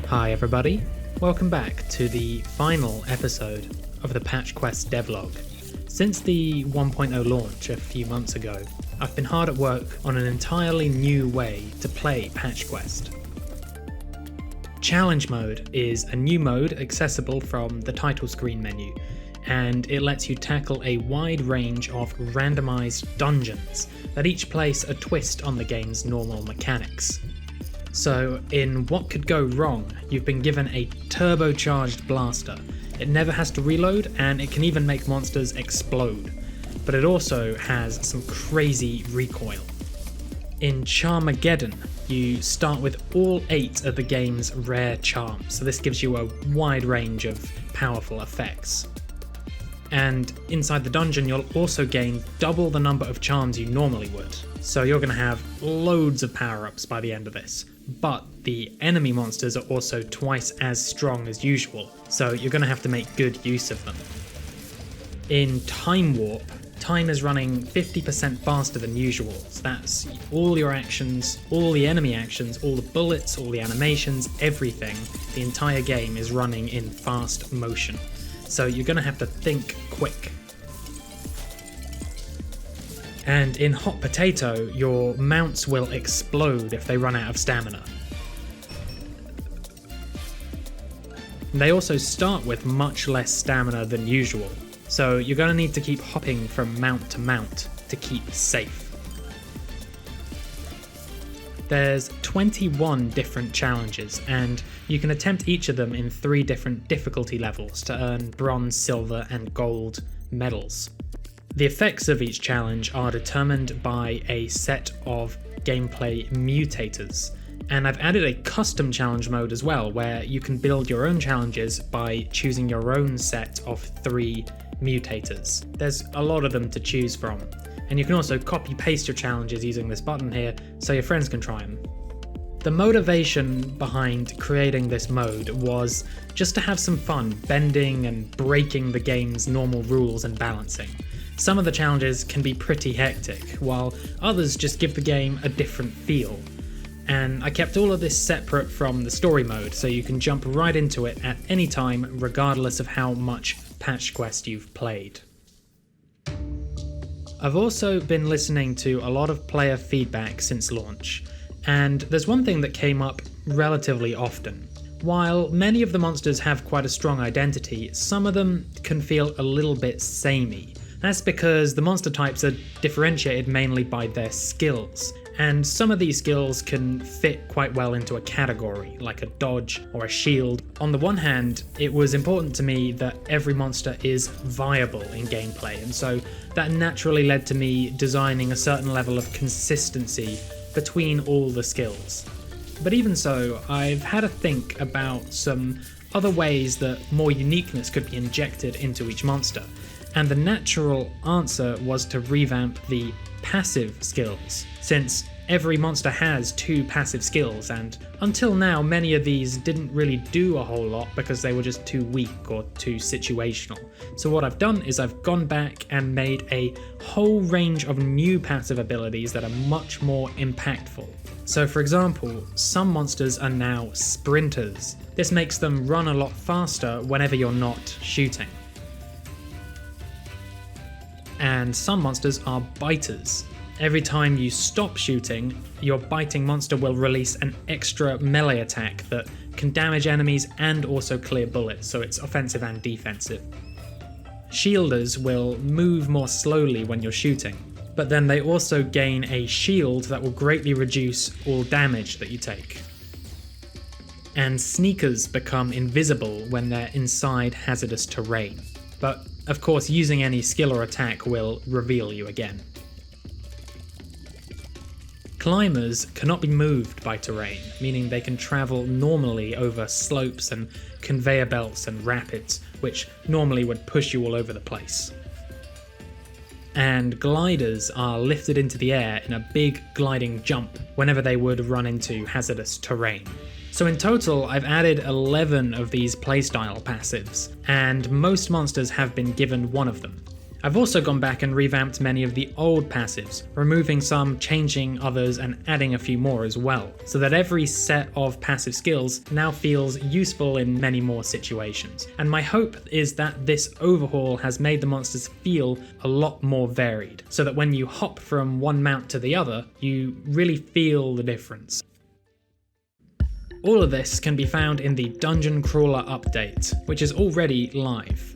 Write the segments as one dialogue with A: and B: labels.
A: Hi everybody, welcome back to the final episode of the Patch Quest devlog. Since the 1.0 launch a few months ago, I've been hard at work on an entirely new way to play Patch Quest. Challenge mode is a new mode accessible from the title screen menu, and it lets you tackle a wide range of randomized dungeons that each place a twist on the game's normal mechanics. So, in What Could Go Wrong, you've been given a turbocharged blaster. It never has to reload, and it can even make monsters explode. But it also has some crazy recoil. In Charmageddon, you start with all 8 of the game's rare charms, so this gives you a wide range of powerful effects. And inside the dungeon, you'll also gain double the number of charms you normally would. So you're going to have loads of power-ups by the end of this. But the enemy monsters are also twice as strong as usual, so you're going to have to make good use of them. In Time Warp, time is running 50% faster than usual, so that's all your actions, all the enemy actions, all the bullets, all the animations, everything. The entire game is running in fast motion, so you're going to have to think quick. And in Hot Potato, your mounts will explode if they run out of stamina. They also start with much less stamina than usual, so you're going to need to keep hopping from mount to mount to keep safe. There's 21 different challenges, and you can attempt each of them in 3 different difficulty levels to earn bronze, silver, and gold medals. The effects of each challenge are determined by a set of gameplay mutators, and I've added a custom challenge mode as well, where you can build your own challenges by choosing your own set of 3 mutators. There's a lot of them to choose from, and you can also copy-paste your challenges using this button here, so your friends can try them. The motivation behind creating this mode was just to have some fun bending and breaking the game's normal rules and balancing. Some of the challenges can be pretty hectic, while others just give the game a different feel. And I kept all of this separate from the story mode, so you can jump right into it at any time, regardless of how much Patch Quest you've played. I've also been listening to a lot of player feedback since launch, and there's one thing that came up relatively often. While many of the monsters have quite a strong identity, some of them can feel a little bit samey. That's because the monster types are differentiated mainly by their skills, and some of these skills can fit quite well into a category, like a dodge or a shield. On the one hand, it was important to me that every monster is viable in gameplay, and so that naturally led to me designing a certain level of consistency between all the skills. But even so, I've had to think about some other ways that more uniqueness could be injected into each monster. And the natural answer was to revamp the passive skills, since every monster has 2 passive skills, and until now many of these didn't really do a whole lot because they were just too weak or too situational. So what I've done is I've gone back and made a whole range of new passive abilities that are much more impactful. So for example, some monsters are now sprinters. This makes them run a lot faster whenever you're not shooting. And some monsters are biters. Every time you stop shooting, your biting monster will release an extra melee attack that can damage enemies and also clear bullets, so it's offensive and defensive. Shielders will move more slowly when you're shooting, but then they also gain a shield that will greatly reduce all damage that you take. And sneakers become invisible when they're inside hazardous terrain, but of course using any skill or attack will reveal you again. Climbers cannot be moved by terrain, meaning they can travel normally over slopes and conveyor belts and rapids, which normally would push you all over the place. And gliders are lifted into the air in a big gliding jump whenever they would run into hazardous terrain. So in total, I've added 11 of these playstyle passives, and most monsters have been given one of them. I've also gone back and revamped many of the old passives, removing some, changing others, and adding a few more as well, so that every set of passive skills now feels useful in many more situations. And my hope is that this overhaul has made the monsters feel a lot more varied, so that when you hop from one mount to the other, you really feel the difference. All of this can be found in the Dungeon Crawler update, which is already live.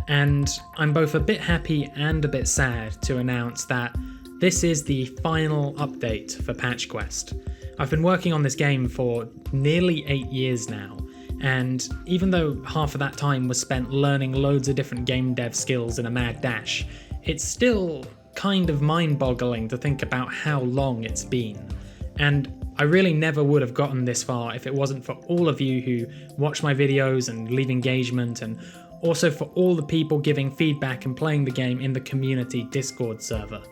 A: And I'm both a bit happy and a bit sad to announce that this is the final update for Patch Quest. I've been working on this game for nearly 8 years now, and even though half of that time was spent learning loads of different game dev skills in a mad dash, it's still kind of mind-boggling to think about how long it's been. And I really never would have gotten this far if it wasn't for all of you who watch my videos and leave engagement, and also for all the people giving feedback and playing the game in the community Discord server.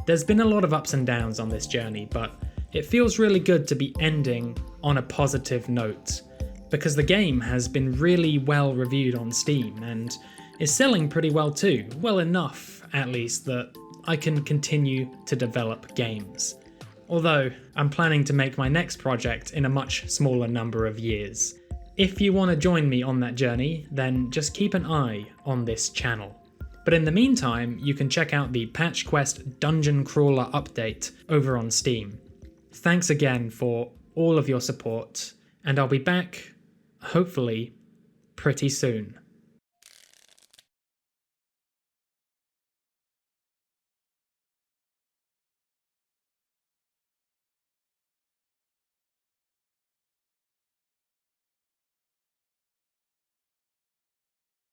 A: There's been a lot of ups and downs on this journey, but it feels really good to be ending on a positive note, because the game has been really well reviewed on Steam and is selling pretty well too, well enough at least that I can continue to develop games. Although I'm planning to make my next project in a much smaller number of years. If you want to join me on that journey, then just keep an eye on this channel. But in the meantime, you can check out the Patch Quest Dungeon Crawler update over on Steam. Thanks again for all of your support, and I'll be back, hopefully, pretty soon.